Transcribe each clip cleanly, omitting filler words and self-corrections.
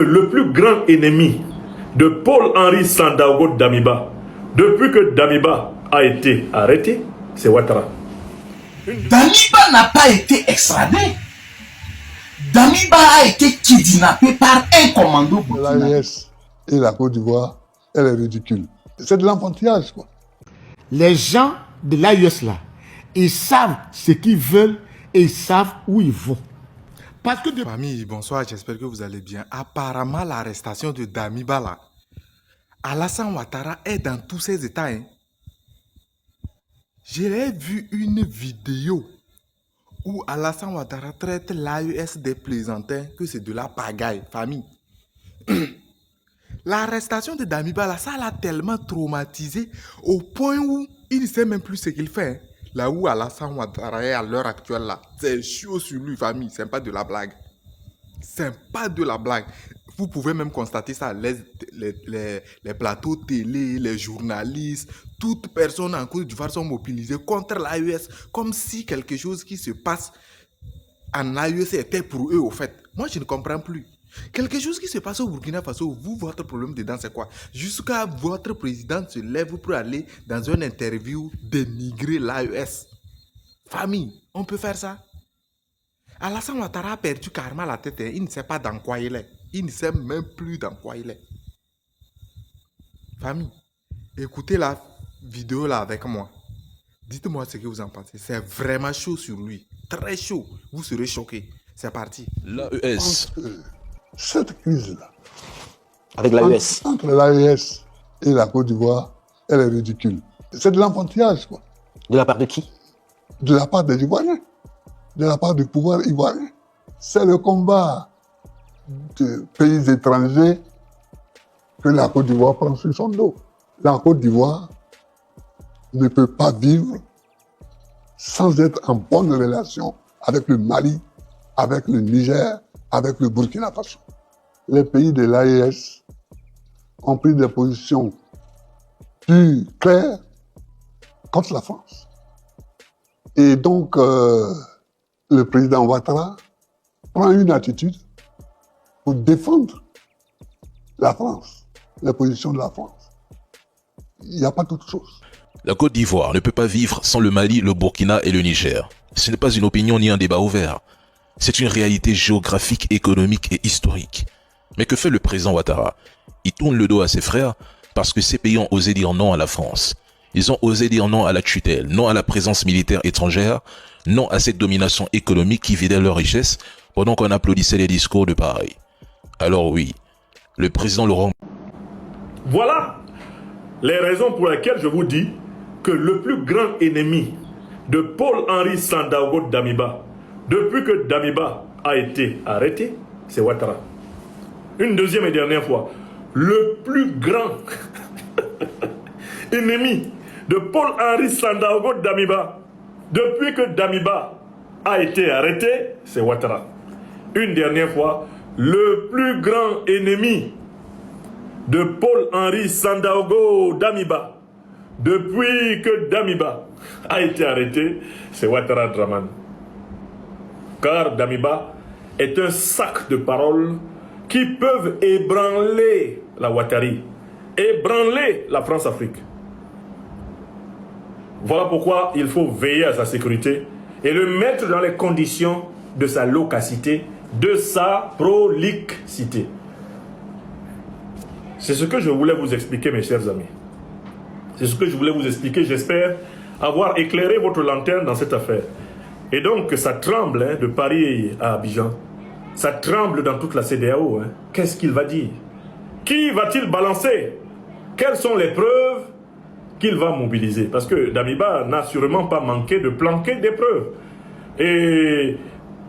Le plus grand ennemi de Paul-Henri Sandaogo Damiba, depuis que Damiba a été arrêté, c'est Ouattara. Damiba n'a pas été extradé. Damiba a été kidnappé par un commando burkinabé. L'AES et la Côte d'Ivoire, elle est ridicule. C'est de l'enfantillage, quoi. Les gens de l'AES là, ils savent ce qu'ils veulent et ils savent où ils vont. Parce que Famille, bonsoir, j'espère que vous allez bien. Apparemment, l'arrestation de Damiba là, Alassane Ouattara est dans tous ses états. Hein. J'ai vu une vidéo où Alassane Ouattara traite l'AES des plaisantins, que c'est de la pagaille, famille. L'arrestation de Damiba là, ça l'a tellement traumatisé au point où il ne sait même plus ce qu'il fait. Hein. Là où Alassane Ouattara est à l'heure actuelle là, c'est chaud sur lui, famille, c'est pas de la blague. C'est pas de la blague. Vous pouvez même constater ça, les plateaux télé, les journalistes, toutes personnes en Côte d'Ivoire sont mobilisées contre l'AES, comme si quelque chose qui se passe en AES était pour eux au fait. Moi je ne comprends plus. Quelque chose qui se passe au Burkina Faso, vous, votre problème dedans, c'est quoi? Jusqu'à votre président se lève pour aller dans une interview dénigrer l'AES. Famille, on peut faire ça? Alassane Ouattara a perdu carrément la tête. Hein. Il ne sait pas dans quoi il est. Il ne sait même plus dans quoi il est. Famille, écoutez la vidéo là avec moi. Dites-moi ce que vous en pensez. C'est vraiment chaud sur lui. Très chaud. Vous serez choqués. C'est parti. L'AES. Cette crise-là, Avec l'AES. entre l'AES et la Côte d'Ivoire, elle est ridicule. C'est de l'enfantillage, quoi. De la part de qui? De la part des Ivoiriens, de la part du pouvoir ivoirien. C'est le combat de pays étrangers que la Côte d'Ivoire prend sur son dos. La Côte d'Ivoire ne peut pas vivre sans être en bonne relation avec le Mali, avec le Niger, avec le Burkina Faso. Les pays de l'AES ont pris des positions plus claires contre la France. Et donc, le président Ouattara prend une attitude pour défendre la France, les positions de la France. Il n'y a pas d'autre chose. La Côte d'Ivoire ne peut pas vivre sans le Mali, le Burkina et le Niger. Ce n'est pas une opinion ni un débat ouvert. C'est une réalité géographique, économique et historique. Mais que fait le président Ouattara? Il tourne le dos à ses frères parce que ces pays ont osé dire non à la France. Ils ont osé dire non à la tutelle, non à la présence militaire étrangère, non à cette domination économique qui vidait leurs richesses pendant qu'on applaudissait les discours de pareil. Alors oui, le président Laurent... Voilà les raisons pour lesquelles je vous dis que le plus grand ennemi de Paul-Henri Sandaogo Damiba, depuis que Damiba a été arrêté, c'est Ouattara. Une deuxième et dernière fois, le plus grand ennemi de Paul-Henri Sandaogo Damiba, depuis que Damiba a été arrêté, c'est Ouattara. Une dernière fois, le plus grand ennemi de Paul-Henri Sandaogo Damiba, depuis que Damiba a été arrêté, c'est Ouattara Draman. Car Damiba est un sac de paroles qui peuvent ébranler la Ouattari, ébranler la France-Afrique. Voilà pourquoi il faut veiller à sa sécurité et le mettre dans les conditions de sa locacité, de sa prolixité. C'est ce que je voulais vous expliquer, mes chers amis. C'est ce que je voulais vous expliquer. J'espère avoir éclairé votre lanterne dans cette affaire. Et donc, ça tremble hein, de Paris à Abidjan. Ça tremble dans toute la CEDEAO. Hein. Qu'est-ce qu'il va dire? Qui va-t-il balancer? Quelles sont les preuves qu'il va mobiliser? Parce que Damiba n'a sûrement pas manqué de planquer des preuves. Et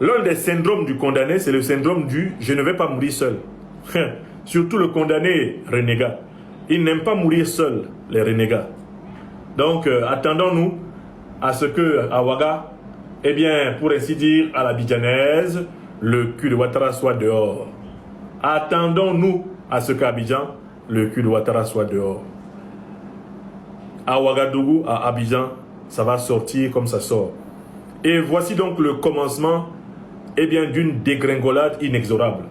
l'un des syndromes du condamné, c'est le syndrome du « je ne vais pas mourir seul ». Surtout le condamné renégat. Il n'aime pas mourir seul, les renégats. Donc, attendons-nous à ce que à Ouaga, eh bien, pour ainsi dire, à la Bidjanaise, le cul de Ouattara soit dehors. Attendons-nous à ce qu'à Abidjan, le cul de Ouattara soit dehors. À Ouagadougou, à Abidjan, ça va sortir comme ça sort. Et voici donc le commencement, eh bien, d'une dégringolade inexorable.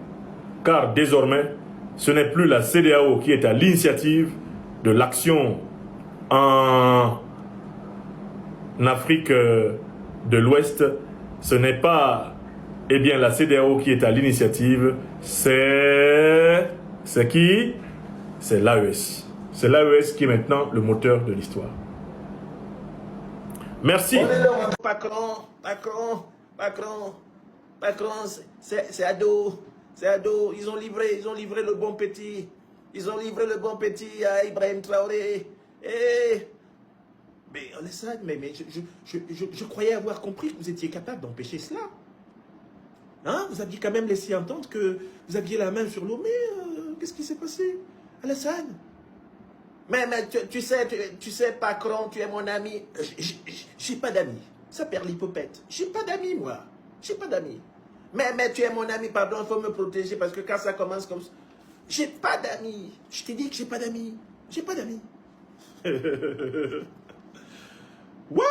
car désormais, ce n'est plus la CEDEAO qui est à l'initiative de l'action en Afrique de l'Ouest. Ce n'est pas la CEDEAO qui est à l'initiative, c'est qui? C'est l'AES. C'est l'AES qui est maintenant le moteur de l'histoire. Merci. Macron, c'est ado. C'est ado. Ils ont livré le bon petit. Ils ont livré le bon petit à Ibrahim Traoré. Mais Alassane, mais je croyais avoir compris que vous étiez capable d'empêcher cela. Hein? Vous aviez quand même laissé entendre que vous aviez la main sur l'eau. Mais qu'est-ce qui s'est passé, Alassane? Mais tu sais, Macron, tu es mon ami. J'ai pas d'amis. Ça perd l'hypopète. J'ai pas d'amis, moi. J'ai pas d'amis. Mais tu es mon ami, pardon, il faut me protéger parce que quand ça commence comme ça... J'ai pas d'amis. Je t'ai dit que j'ai pas d'amis. J'ai pas d'amis. Wow!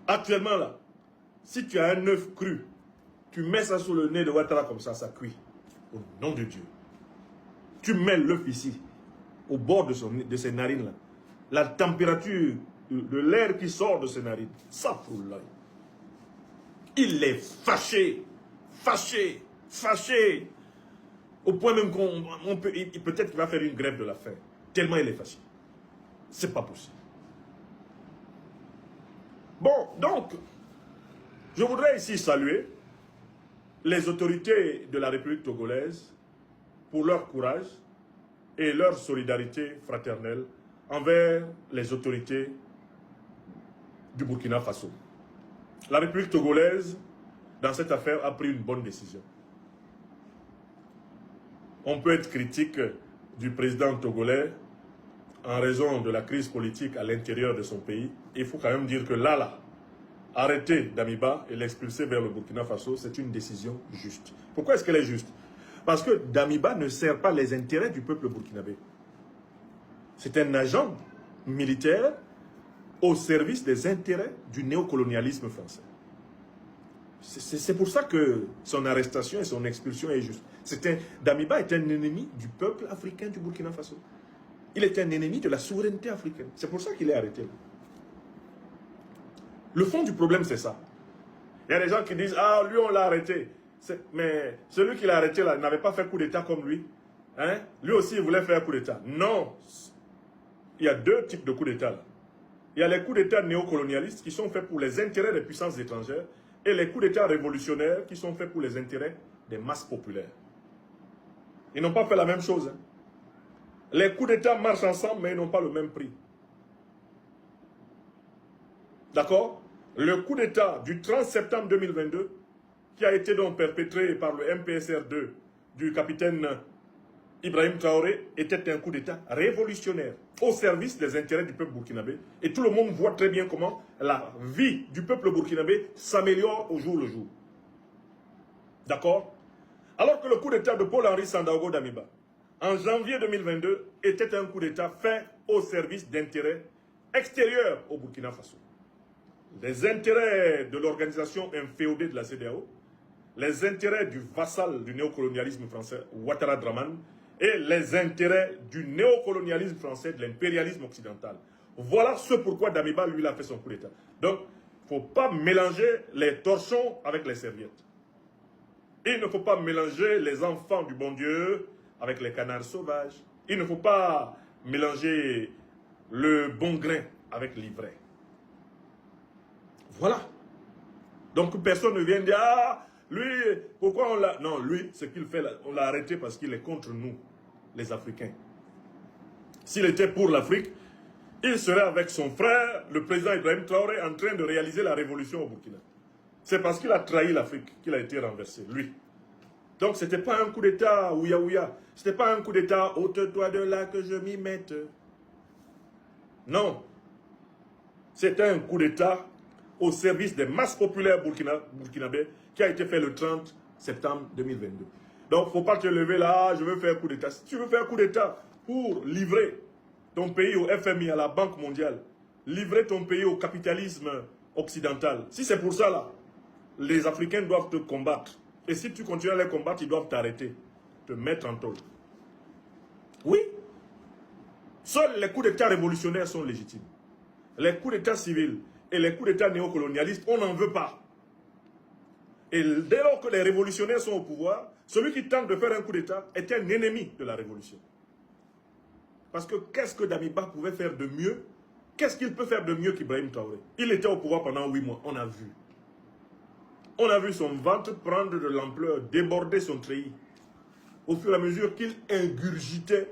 Actuellement, là, si tu as un œuf cru, tu mets ça sous le nez de Ouattara comme ça cuit. Au nom de Dieu. Tu mets l'œuf ici, au bord de ses narines, là. La température de l'air qui sort de ses narines, ça fout l'œil. Il est fâché. Fâché. Fâché. Au point même qu'on peut... Peut-être qu'il va faire une grève de la faim. Tellement il est fâché. C'est pas possible. Bon, donc, je voudrais ici saluer les autorités de la République togolaise pour leur courage et leur solidarité fraternelle envers les autorités du Burkina Faso. La République togolaise, dans cette affaire, a pris une bonne décision. On peut être critique du président togolais en raison de la crise politique à l'intérieur de son pays. Il faut quand même dire que là, arrêter Damiba et l'expulser vers le Burkina Faso, c'est une décision juste. Pourquoi est-ce qu'elle est juste? Parce que Damiba ne sert pas les intérêts du peuple burkinabé. C'est un agent militaire au service des intérêts du néocolonialisme français. C'est pour ça que son arrestation et son expulsion est juste. Damiba est un ennemi du peuple africain du Burkina Faso. Il est un ennemi de la souveraineté africaine. C'est pour ça qu'il est arrêté. Le fond du problème, c'est ça. Il y a des gens qui disent, ah, lui, on l'a arrêté. Mais celui qui l'a arrêté, là, n'avait pas fait coup d'État comme lui. Hein? Lui aussi, il voulait faire coup d'État. Non. Il y a deux types de coups d'État. Il y a les coups d'État néocolonialistes qui sont faits pour les intérêts des puissances étrangères et les coups d'État révolutionnaires qui sont faits pour les intérêts des masses populaires. Ils n'ont pas fait la même chose. Hein? Les coups d'État marchent ensemble, mais ils n'ont pas le même prix. D'accord? Le coup d'État du 30 septembre 2022, qui a été donc perpétré par le MPSR2 du capitaine Ibrahim Traoré, était un coup d'État révolutionnaire au service des intérêts du peuple burkinabé. Et tout le monde voit très bien comment la vie du peuple burkinabé s'améliore au jour le jour. D'accord? Alors que le coup d'État de Paul-Henri Sandaogo Damiba, en janvier 2022, était un coup d'État fait au service d'intérêts extérieurs au Burkina Faso. Les intérêts de l'organisation inféodée de la CEDEAO, les intérêts du vassal du néocolonialisme français, Ouattara Draman, et les intérêts du néocolonialisme français, de l'impérialisme occidental. Voilà ce pourquoi Damiba, lui, a fait son coup d'État. Donc, il ne faut pas mélanger les torchons avec les serviettes. Il ne faut pas mélanger les enfants du bon Dieu avec les canards sauvages. Il ne faut pas mélanger le bon grain avec l'ivraie. Voilà. Donc personne ne vient dire, ah, lui, pourquoi on l'a... Non, lui, ce qu'il fait, on l'a arrêté parce qu'il est contre nous, les Africains. S'il était pour l'Afrique, il serait avec son frère, le président Ibrahim Traoré, en train de réaliser la révolution au Burkina. C'est parce qu'il a trahi l'Afrique qu'il a été renversé, lui. Donc ce n'était pas un coup d'État ouya-ouya. Ce n'était pas un coup d'État ôte-toi de là que je m'y mette. Non. C'était un coup d'État au service des masses populaires burkinabés qui a été fait le 30 septembre 2022. Donc il ne faut pas te lever là, je veux faire un coup d'État. Si tu veux faire un coup d'État pour livrer ton pays au FMI, à la Banque mondiale, livrer ton pays au capitalisme occidental, si c'est pour ça là, les Africains doivent te combattre Et si tu continues à les combattre, ils doivent t'arrêter, te mettre en tôle. Oui. Seuls les coups d'État révolutionnaires sont légitimes. Les coups d'État civils et les coups d'État néocolonialistes, on n'en veut pas. Et dès lors que les révolutionnaires sont au pouvoir, celui qui tente de faire un coup d'État est un ennemi de la révolution. Parce que qu'est-ce que Damiba pouvait faire de mieux? Qu'est-ce qu'il peut faire de mieux qu'Ibrahim Traoré? Il était au pouvoir pendant 8 mois, on a vu. On a vu son ventre prendre de l'ampleur, déborder son treillis. Au fur et à mesure qu'il ingurgitait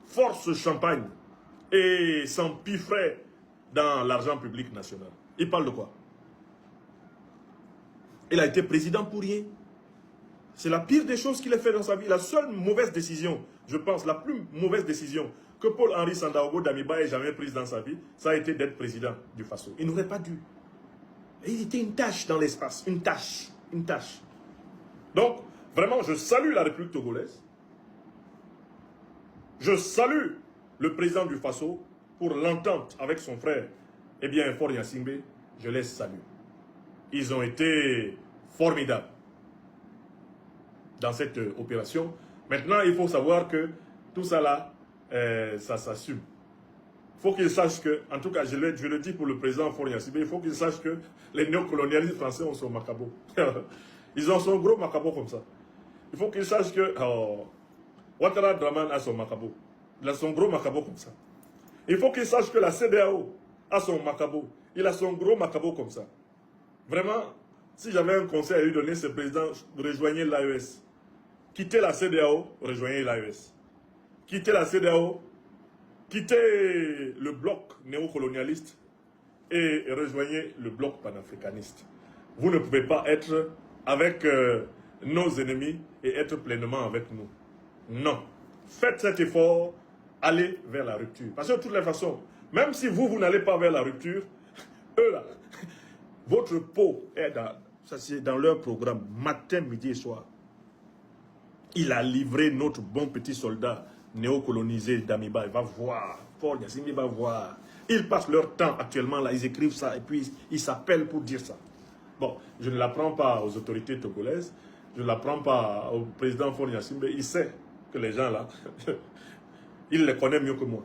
force champagne et s'empiffrait dans l'argent public national. Il parle de quoi? Il a été président pour rien. C'est la pire des choses qu'il a fait dans sa vie. La seule mauvaise décision, je pense, la plus mauvaise décision que Paul-Henri Sandaogo Damiba ait jamais prise dans sa vie, ça a été d'être président du Faso. Il n'aurait pas dû. Il était une tâche dans l'espace. Une tâche. Une tâche. Donc, vraiment, je salue la République togolaise. Je salue le président du Faso pour l'entente avec son frère, eh bien, Faure Gnassingbé. Je les salue. Ils ont été formidables dans cette opération. Maintenant, il faut savoir que tout ça là, ça s'assume. Il faut qu'ils sachent que, en tout cas, je le dis pour le président Faure Gnassingbé, il faut qu'ils sachent que les néocolonialistes français ont son macabo. Ils ont son gros macabo comme ça. Il faut qu'ils sachent que Ouattara Draman a son macabo. Il a son gros macabo comme ça. Il faut qu'ils sachent que la CEDEAO a son macabo. Il a son gros macabo comme ça. Vraiment, si j'avais un conseil à lui donner, ce président, rejoignez l'AES. Quittez la CEDEAO, rejoignez l'AES. Quittez la CEDEAO, quittez le bloc néocolonialiste et rejoignez le bloc panafricaniste. Vous ne pouvez pas être avec nos ennemis et être pleinement avec nous. Non. Faites cet effort, allez vers la rupture. Parce que de toutes les façons, même si vous n'allez pas vers la rupture, eux là, votre peau est dans leur programme, matin, midi et soir. Il a livré notre bon petit soldat néocolonisé Damiba. Il va voir. Faure Gnassingbé va voir. Ils passent leur temps actuellement là, ils écrivent ça et puis ils s'appellent pour dire ça. Bon, je ne l'apprends pas aux autorités togolaises, je ne l'apprends pas au président Faure Gnassingbé. Il sait que les gens là, il les connaît mieux que moi.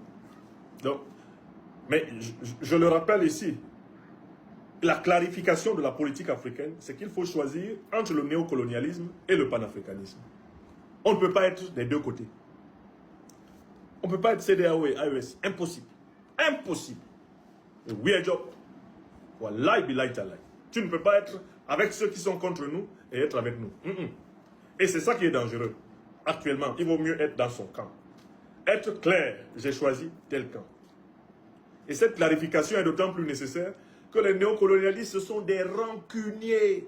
Donc, mais je le rappelle ici, la clarification de la politique africaine, c'est qu'il faut choisir entre le néocolonialisme et le panafricanisme. On ne peut pas être des deux côtés. On ne peut pas être CEDEAO et AES. Impossible. Impossible. We are job. Wallahi billahi ta'ala. Tu ne peux pas être avec ceux qui sont contre nous et être avec nous. Et c'est ça qui est dangereux. Actuellement, il vaut mieux être dans son camp. Être clair, j'ai choisi tel camp. Et cette clarification est d'autant plus nécessaire que les néocolonialistes sont des rancuniers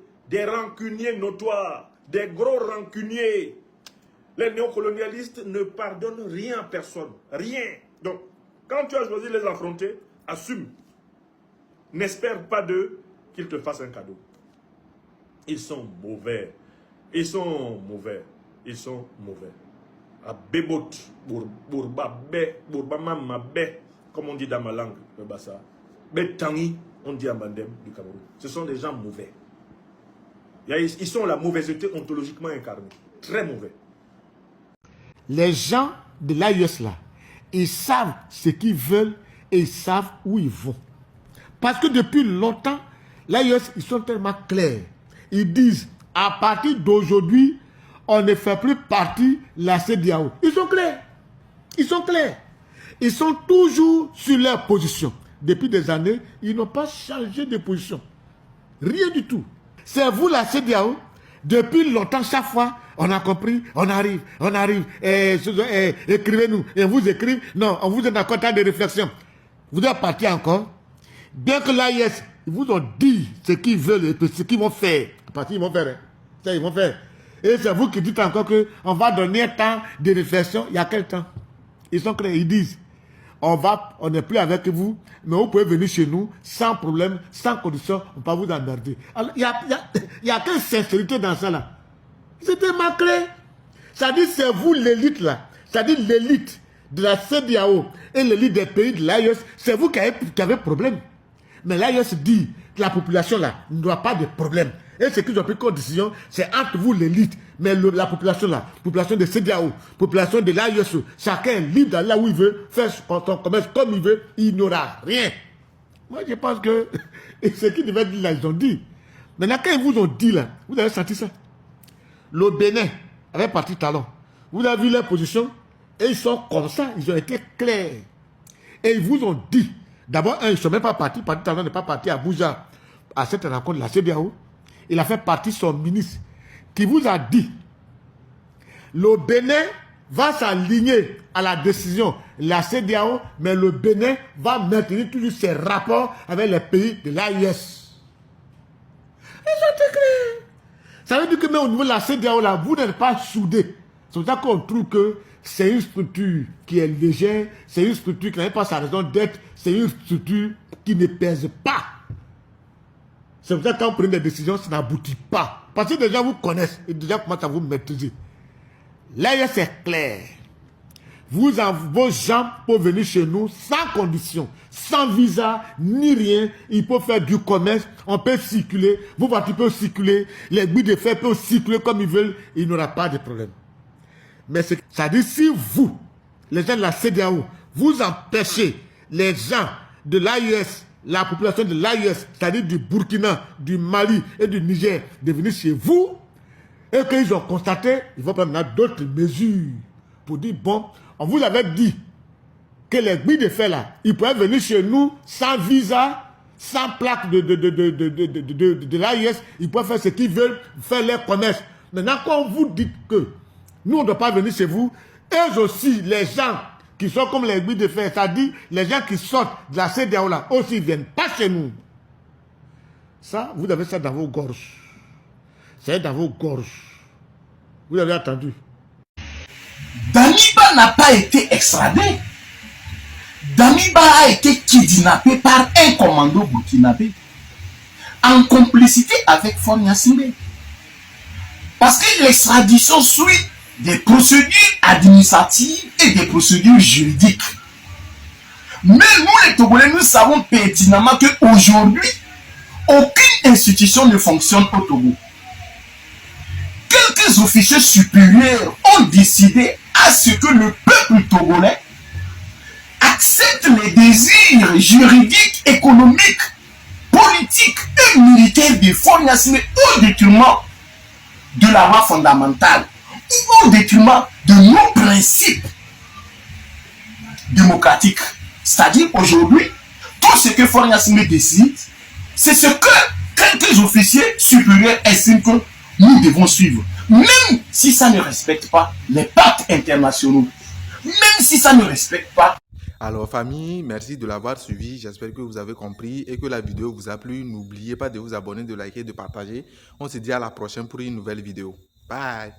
notoires, des gros rancuniers. Les néocolonialistes ne pardonnent rien à personne, rien. Donc, quand tu as choisi de les affronter, assume. N'espère pas d'eux qu'ils te fassent un cadeau. Ils sont mauvais. Ils sont mauvais. Ils sont mauvais. À bébot, comme on dit dans ma langue, le bassa. Betangi, on dit à Mandem du Cameroun. Ce sont des gens mauvais. Ils sont la mauvaiseté ontologiquement incarnée. Très mauvais. Les gens de l'AES là, ils savent ce qu'ils veulent et ils savent où ils vont. Parce que depuis longtemps, l'AES, ils sont tellement clairs. Ils disent, à partir d'aujourd'hui, on ne fait plus partie de la CEDEAO. Ils sont clairs. Ils sont clairs. Ils sont toujours sur leur position. Depuis des années, ils n'ont pas changé de position. Rien du tout. C'est vous la CEDEAO. Depuis longtemps, chaque fois, on a compris, on arrive. Écrivez-nous. Et vous écrivez, non, on vous donne un quota de réflexion. Vous êtes parti encore. Bien que l'AIS, ils vous ont dit ce qu'ils veulent et ce qu'ils vont faire. Parce qu'ils vont faire. Hein. Ça, ils vont faire. Et c'est vous qui dites encore qu'on va donner un temps de réflexion. Il y a quel temps? Ils sont clairs, ils disent, on n'est plus avec vous, mais vous pouvez venir chez nous sans problème, sans condition, on ne va pas vous emmerder. Alors, il y a quelle sincérité dans ça là? C'était ma clé. Ça dit c'est vous l'élite là. Ça dit l'élite de la CEDEAO et l'élite des pays de l'AES, c'est vous qui avez problème. Mais l'AES dit la population là n'aura pas de problème. Et ce qu'ils ont pris comme décision, c'est entre vous l'élite. Mais la population là, population de CEDEAO, population de l'AES, chacun est libre d'aller là où il veut, faire son commerce comme il veut, il n'aura rien. Moi je pense que ce qu'ils devaient dire là, ils ont dit. Maintenant quand ils vous ont dit là, vous avez senti ça. Le Bénin avait parti talon. Vous avez vu leur position et ils sont comme ça, ils ont été clairs. Et ils vous ont dit, d'abord, ils ne sont même pas partis, Parti talon n'est pas parti à Abuja à cette rencontre de la CEDEAO. Il a fait partie son ministre qui vous a dit le Bénin va s'aligner à la décision de la CEDEAO, mais le Bénin va maintenir toujours ses rapports avec les pays de l'AES. Ils sont très clairs. Ça veut dire que même au niveau de la CEDEAO, là, vous n'êtes pas soudés. C'est pour ça qu'on trouve que c'est une structure qui est légère, c'est une structure qui n'a pas sa raison d'être, c'est une structure qui ne pèse pas. C'est pour ça que quand vous prenez des décisions, ça n'aboutit pas. Parce que les gens vous connaissent et déjà commencent à vous maîtriser. L'AES est clair. Vos gens peuvent venir chez nous sans condition, sans visa, ni rien. Ils peuvent faire du commerce, on peut circuler, vos voitures peuvent circuler, les buts de fer peuvent circuler comme ils veulent, il n'y aura pas de problème. Mais ça dit si vous, les gens de la CEDEAO, vous empêchez les gens de l'AES, la population de l'AES, c'est-à-dire du Burkina, du Mali et du Niger, de venir chez vous, et qu'ils ont constaté, ils vont prendre d'autres mesures pour dire, bon, on vous avait dit que les buts de fer là, ils pourraient venir chez nous sans visa, sans plaque de l'AES, ils peuvent faire ce qu'ils veulent, faire leur commerce. Maintenant, quand vous dites que nous, on ne doit pas venir chez vous, eux aussi, les gens qui sont comme les buts de fer, c'est-à-dire les gens qui sortent de la CEDEAO là, aussi, ils ne viennent pas chez nous. Ça, vous avez ça dans vos gorges. C'est dans vos gorges. Vous avez entendu. Damiba n'a pas été extradé. Damiba a été kidnappé par un commando burkinabé en complicité avec Faure Gnassingbé. Parce que l'extradition suit des procédures administratives et des procédures juridiques. Mais nous, les Togolais, nous savons pertinemment qu'aujourd'hui, aucune institution ne fonctionne au Togo. Quelques officiers supérieurs ont décidé à ce que le peuple togolais accepte les désirs juridiques, économiques, politiques et militaires de Faure Gnassingbé au détriment de la loi fondamentale, ou au détriment de nos principes démocratiques. C'est-à-dire aujourd'hui, tout ce que Faure Gnassingbé décide, c'est ce que quelques officiers supérieurs estiment que nous devons suivre. Même si ça ne respecte pas les pactes internationaux, même si ça ne respecte pas. Alors famille, merci de l'avoir suivi. J'espère que vous avez compris et que la vidéo vous a plu. N'oubliez pas de vous abonner, de liker, de partager. On se dit à la prochaine pour une nouvelle vidéo. Bye.